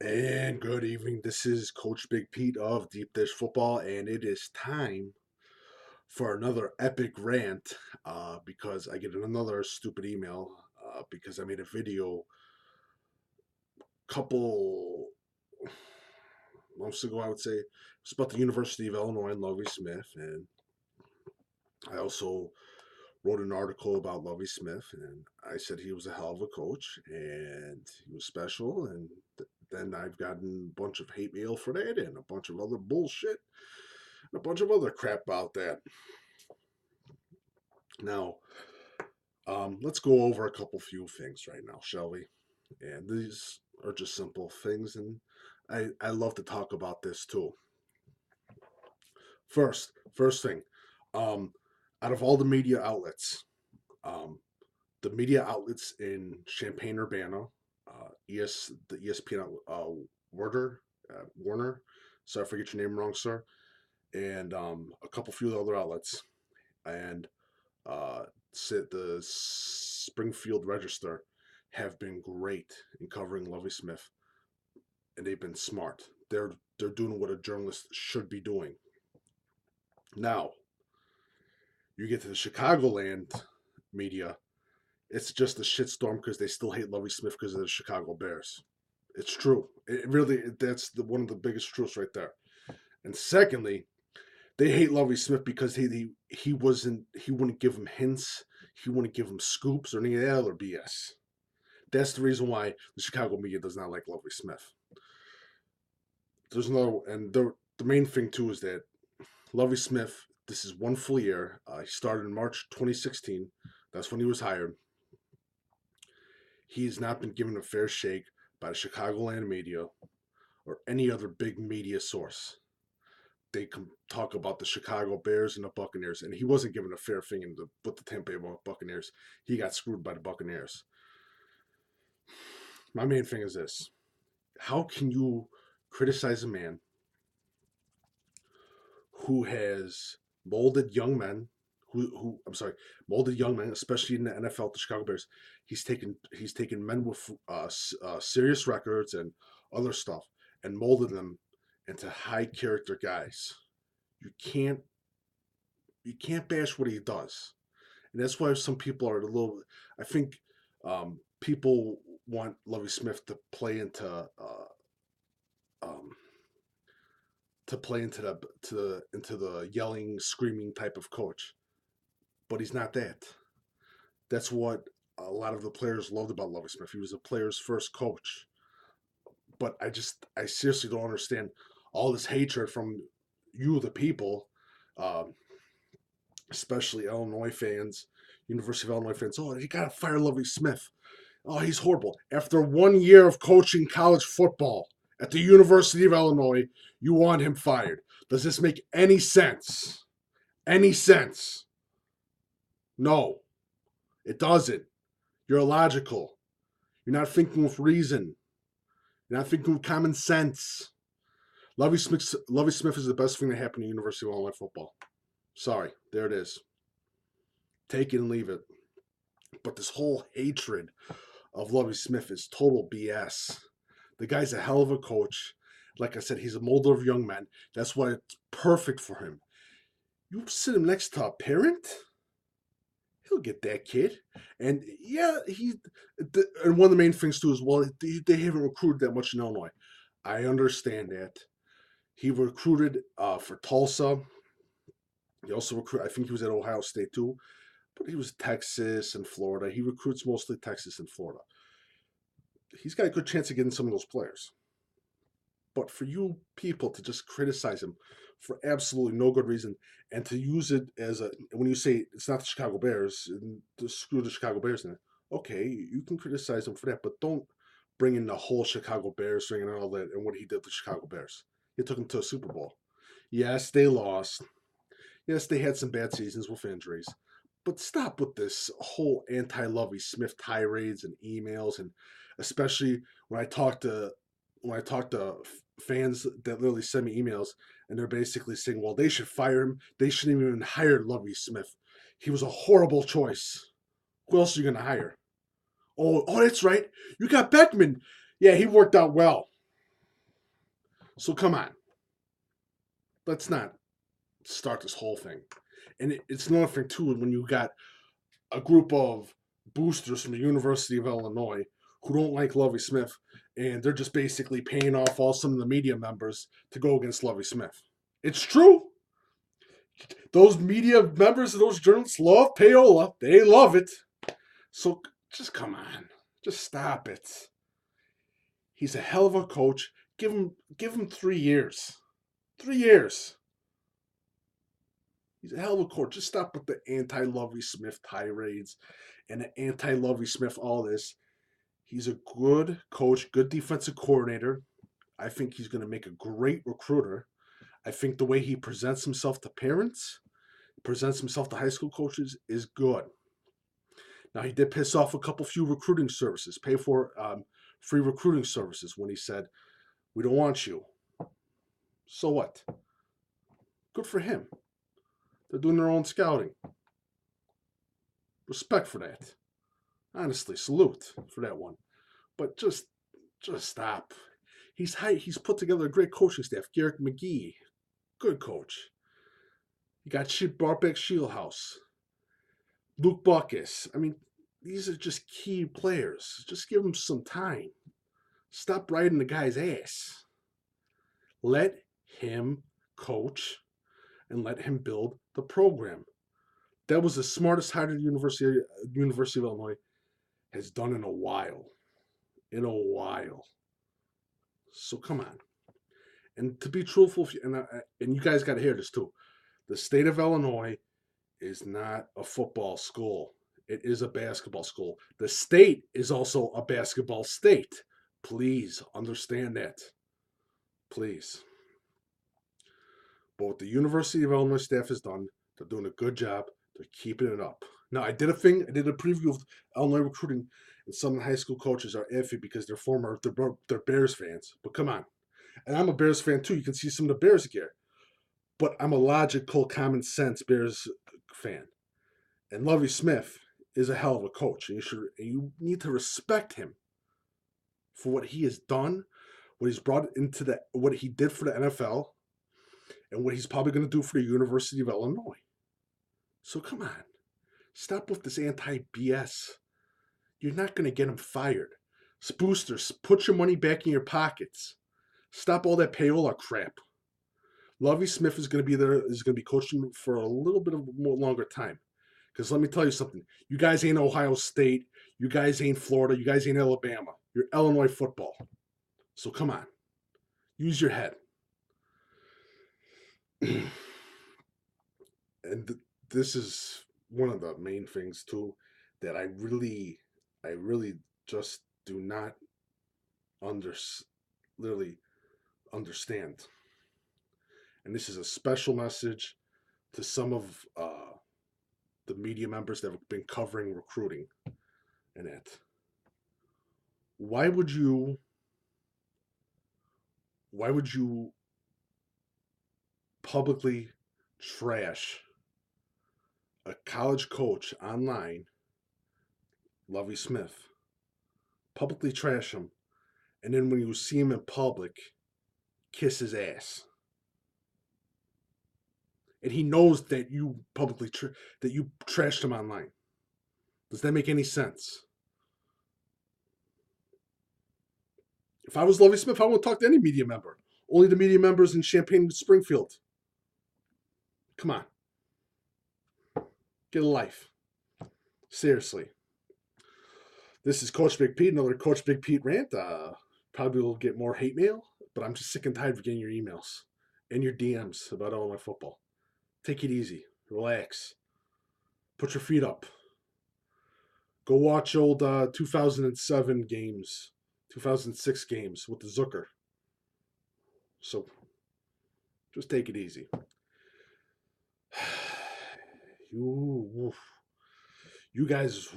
And good evening. This is Coach Big Pete of Deep Dish Football, and it is time for another epic rant because I get another stupid email because I made a video couple months ago, I would say. It's about the University of Illinois and Lovie Smith, and I also wrote an article about Lovie Smith, and I said he was a hell of a coach and he was special. And then I've gotten a bunch of hate mail for that and a bunch of other bullshit and a bunch of other crap about that. Now, let's go over a couple few things right now, shall we? And these are just simple things, and I love to talk about this too. First thing, out of all the media outlets, um, the media outlets in Champaign-Urbana, the ESPN, Warner. Sorry if I get your name wrong, sir. And a couple few other outlets, and the Springfield Register have been great in covering Lovie Smith, and they've been smart. They're doing what a journalist should be doing. Now, you get to the Chicagoland media, it's just a shitstorm because they still hate Lovie Smith because of the Chicago Bears. It's true. It really that's one of the biggest truths right there. And secondly, they hate Lovie Smith because he wouldn't give them hints, he wouldn't give them scoops or any of that other BS. That's the reason why the Chicago media does not like Lovie Smith. There's no, and the main thing too is that Lovie Smith, this is one full year. He started in March 2016. That's when he was hired. He has not been given a fair shake by the Chicagoland media or any other big media source. They can talk about the Chicago Bears and the Buccaneers, and he wasn't given a fair thing with the Tampa Bay Buccaneers. He got screwed by the Buccaneers. My main thing is this: how can you criticize a man who has molded young men, molded young men, especially in the NFL, the Chicago Bears? He's taken men with serious records and other stuff and molded them into high character guys. You can't bash what he does, and that's why some people are a little. I think people want Lovie Smith to play into um, into the yelling, screaming type of coach, but he's not that. That's what a lot of the players loved about Lovie Smith. He was a player's first coach, but I seriously don't understand all this hatred from you, the people, um, especially Illinois fans, University of Illinois fans. Oh, you gotta fire Lovie Smith. Oh, he's horrible. After 1 year of coaching college football at the University of Illinois, you want him fired. Does this make any sense? Any sense? No, it doesn't. You're illogical. You're not thinking with reason. You're not thinking with common sense. Lovie Smith is the best thing that happened to University of Illinois football. Sorry, there it is. Take it and leave it. But this whole hatred of Lovie Smith is total BS. The guy's a hell of a coach. Like I said, he's a molder of young men. That's why it's perfect for him. You sit him next to a parent, he'll get that kid. And yeah, and one of the main things too is, well, they haven't recruited that much in Illinois. I understand that. He recruited for Tulsa. He also recruited, I think he was at Ohio State too, but he was Texas and Florida. He recruits mostly Texas and Florida. He's got a good chance of getting some of those players. But for you people to just criticize him for absolutely no good reason and to use it as when you say it's not the Chicago Bears, to screw the Chicago Bears in it, okay, you can criticize him for that, but don't bring in the whole Chicago Bears thing and all that and what he did with the Chicago Bears. He took them to a Super Bowl. Yes, they lost. Yes, they had some bad seasons with injuries. But stop with this whole anti-Lovie Smith tirades and emails, and especially when I talk to fans that literally send me emails and they're basically saying, well, they should fire him. They shouldn't even hire Lovie Smith. He was a horrible choice. Who else are you going to hire? Oh, that's right. You got Beckman. Yeah, he worked out well. So come on. Let's not start this whole thing. And it's another thing, too, when you got a group of boosters from the University of Illinois who don't like Lovie Smith, and they're just basically paying off some of the media members to go against Lovie Smith. It's true. Those media members, those journalists love payola. They love it. So just come on. Just stop it. He's a hell of a coach. Give him 3 years. 3 years. He's a hell of a coach. Just stop with the anti-Lovie Smith tirades and the anti-Lovie Smith all this. He's a good coach, good defensive coordinator. I think he's going to make a great recruiter. I think the way he presents himself to parents, presents himself to high school coaches is good. Now, he did piss off a few recruiting services, pay for free recruiting services when he said, we don't want you. So what? Good for him. They're doing their own scouting. Respect for that. Honestly, salute for that one. But just stop. He's put together a great coaching staff. Garrett McGee, good coach. You got brought back Shieldhouse. Luke Buckus. I mean, these are just key players. Just give them some time. Stop riding the guy's ass. Let him coach and let him build the program. That was the smartest hire the University of Illinois has done in a while. So come on. And to be truthful, and you guys got to hear this too, the state of Illinois is not a football school. It is a basketball school. The state is also a basketball state. Please understand that. Please. But what the University of Illinois staff has done, they're doing a good job. They're keeping it up. Now, I did a preview of Illinois recruiting, and some high school coaches are iffy because they're Bears fans. But come on. And I'm a Bears fan too. You can see some of the Bears gear. But I'm a logical, common sense Bears fan. And Lovie Smith is a hell of a coach. And you need to respect him for what he has done, what he's brought into what he did for the NFL, and what he's probably going to do for the University of Illinois. So come on. Stop with this anti-BS. You're not going to get him fired. Boosters, put your money back in your pockets. Stop all that payola crap. Lovie Smith is going to be coaching for a little bit of more longer time. Because let me tell you something. You guys ain't Ohio State. You guys ain't Florida. You guys ain't Alabama. You're Illinois football. So come on. Use your head. And this is one of the main things too that I really just do not literally understand. And this is a special message to some of the media members that have been covering recruiting and that. Why would you publicly trash a college coach online, Lovie Smith? Publicly trash him, and then when you see him in public, kiss his ass. And he knows that you publicly that you trashed him online. Does that make any sense? If I was Lovie Smith, I wouldn't talk to any media member. Only the media members in Champaign Springfield. Come on. Get a life. Seriously. This is Coach Big Pete, another Coach Big Pete rant. Probably will get more hate mail, but I'm just sick and tired of getting your emails and your DMs about Illinois football. Take it easy. Relax. Put your feet up. Go watch old 2007 games, 2006 games with the Zucker. So just take it easy. You guys.